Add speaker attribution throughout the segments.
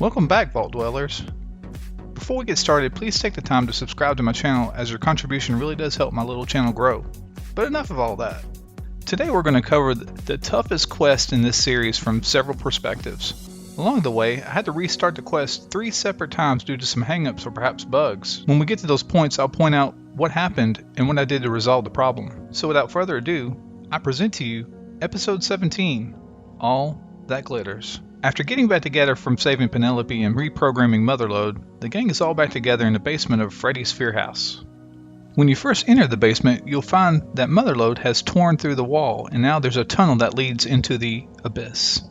Speaker 1: Welcome back, Vault Dwellers. Before we get started, please take the time to subscribe to my channel, as your contribution really does help my little channel grow. But enough of all that. Today we're going to cover the toughest quest in this series from several perspectives. Along the way, I had to restart the quest 3 separate times due to some hangups or perhaps bugs. When we get to those points, I'll point out what happened and what I did to resolve the problem. So without further ado, I present to you Episode 17, All That Glitters. After getting back together from saving Penelope and reprogramming Motherlode, the gang is all back together in the basement of Freddy's Fear House. When you first enter the basement, you'll find that Motherlode has torn through the wall, and now there's a tunnel that leads into the abyss.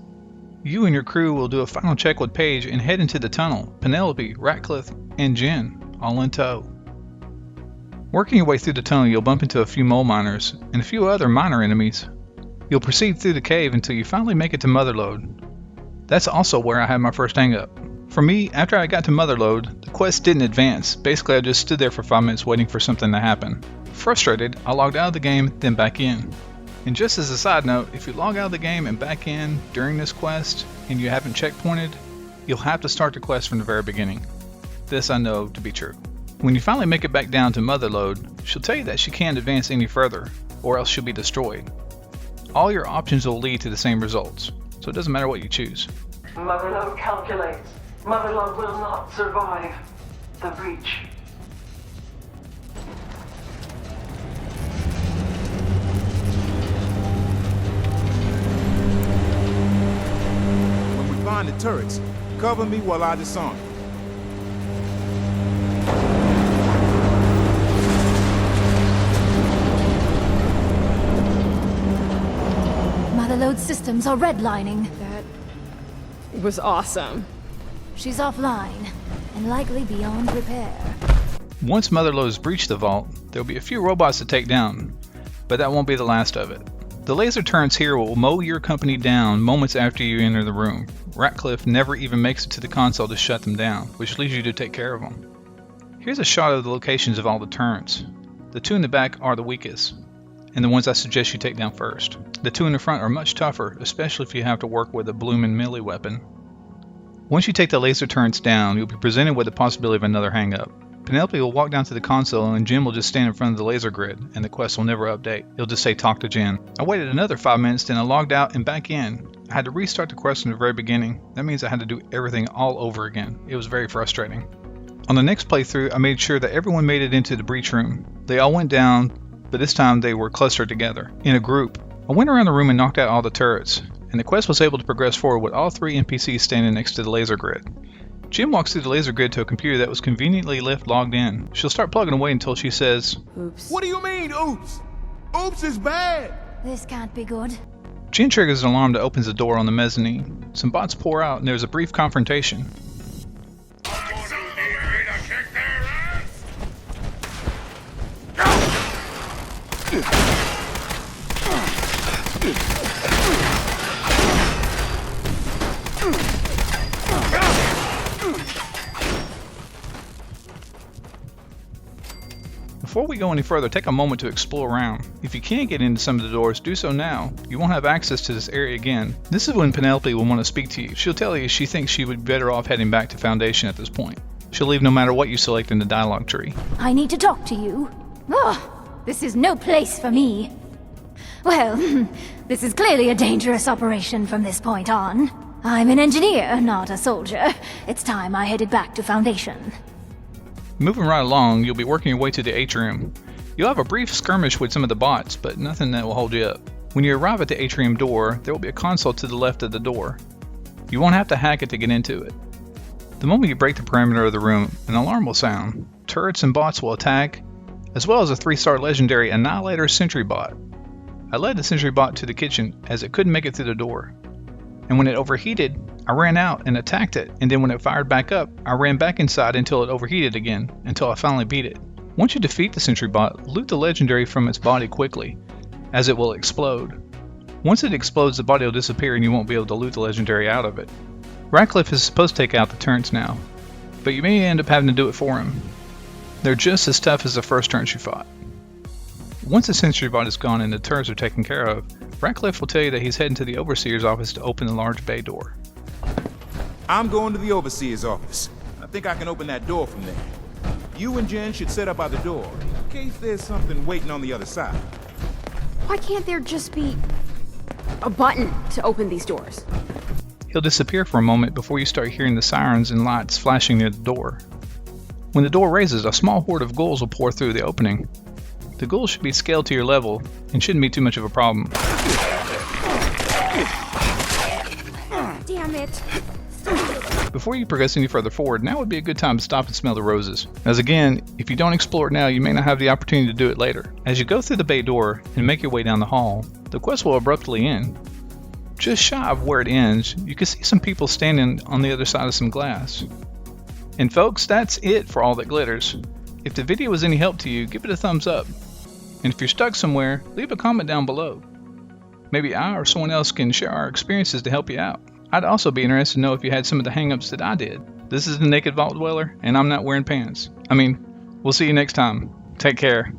Speaker 1: You and your crew will do a final check with Paige and head into the tunnel, Penelope, Ratcliffe, and Jen, all in tow. Working your way through the tunnel, you'll bump into a few mole miners and a few other minor enemies. You'll proceed through the cave until you finally make it to Motherlode. That's also where I had my first hang-up. For me, after I got to Motherlode, the quest didn't advance. Basically, I just stood there for 5 minutes waiting for something to happen. Frustrated, I logged out of the game, then back in. And just as a side note, if you log out of the game and back in during this quest, and you haven't checkpointed, you'll have to start the quest from the very beginning. This I know to be true. When you finally make it back down to Motherlode, she'll tell you that she can't advance any further, or else she'll be destroyed. All your options will lead to the same results, so it doesn't matter what you choose.
Speaker 2: Motherlode calculates. Motherlode will not survive the breach.
Speaker 3: When we find the turrets, cover me while I disarm.
Speaker 4: Motherlode systems are redlining.
Speaker 5: That was awesome.
Speaker 4: She's offline and likely beyond repair.
Speaker 1: Once Motherlode has breached the vault, there will be a few robots to take down, but that won't be the last of it. The laser turrets here will mow your company down moments after you enter the room. Ratcliffe never even makes it to the console to shut them down, which leaves you to take care of them. Here's a shot of the locations of all the turrets. The 2 in the back are the weakest, and the ones I suggest you take down first. The 2 in the front are much tougher, especially if you have to work with a bloomin' melee weapon. Once you take the laser turrets down, you'll be presented with the possibility of another hang-up. Penelope will walk down to the console and Jen will just stand in front of the laser grid, and the quest will never update. You'll just say talk to Jen. I waited another 5 minutes, then I logged out and back in. I had to restart the quest from the very beginning. That means I had to do everything all over again. It was very frustrating. On the next playthrough, I made sure that everyone made it into the breach room. They all went down, but this time they were clustered together, in a group. I went around the room and knocked out all the turrets, and the quest was able to progress forward with all 3 NPCs standing next to the laser grid. Jim walks through the laser grid to a computer that was conveniently left logged in. She'll start plugging away until she says,
Speaker 4: Oops.
Speaker 3: What do you mean, oops? Oops is bad.
Speaker 4: This can't be good.
Speaker 1: Jen triggers an alarm that opens the door on the mezzanine. Some bots pour out and there's a brief confrontation. Before we go any further, take a moment to explore around. If you can't get into some of the doors, do so now. You won't have access to this area again. This is when Penelope will want to speak to you. She'll tell you she thinks she would be better off heading back to Foundation at this point. She'll leave no matter what you select in the dialogue tree.
Speaker 4: I need to talk to you. This is no place for me. Well, this is clearly a dangerous operation from this point on. I'm an engineer, not a soldier. It's time I headed back to Foundation.
Speaker 1: Moving right along, you'll be working your way to the atrium. You'll have a brief skirmish with some of the bots, but nothing that will hold you up. When you arrive at the atrium door, there will be a console to the left of the door. You won't have to hack it to get into it. The moment you break the perimeter of the room, an alarm will sound. Turrets and bots will attack, as well as a 3-star legendary Annihilator Sentry bot. I led the Sentry bot to the kitchen as it couldn't make it through the door. And when it overheated, I ran out and attacked it, and then when it fired back up, I ran back inside until it overheated again, until I finally beat it. Once you defeat the Sentry bot, loot the legendary from its body quickly, as it will explode. Once it explodes, the body will disappear and you won't be able to loot the legendary out of it. Ratcliffe is supposed to take out the turrets now, but you may end up having to do it for him. They're just as tough as the first turrets you fought. Once the sentry bot is gone and the turrets are taken care of, Ratcliffe will tell you that he's heading to the Overseer's office to open the large bay door.
Speaker 3: I'm going to the overseer's office. I think I can open that door from there. You and Jen should set up by the door, in case there's something waiting on the other side.
Speaker 5: Why can't there just be a button to open these doors?
Speaker 1: He'll disappear for a moment before you start hearing the sirens and lights flashing near the door. When the door raises, a small horde of ghouls will pour through the opening. The ghouls should be scaled to your level and shouldn't be too much of a problem.
Speaker 5: Damn it.
Speaker 1: Before you progress any further forward, now would be a good time to stop and smell the roses. As again, if you don't explore it now, you may not have the opportunity to do it later. As you go through the bay door and make your way down the hall, the quest will abruptly end. Just shy of where it ends, you can see some people standing on the other side of some glass. And folks, that's it for All That Glitters. If the video was any help to you, give it a thumbs up. And if you're stuck somewhere, leave a comment down below. Maybe I or someone else can share our experiences to help you out. I'd also be interested to know if you had some of the hang-ups that I did. This is the Naked Vault Dweller, and I'm not wearing pants. We'll see you next time. Take care.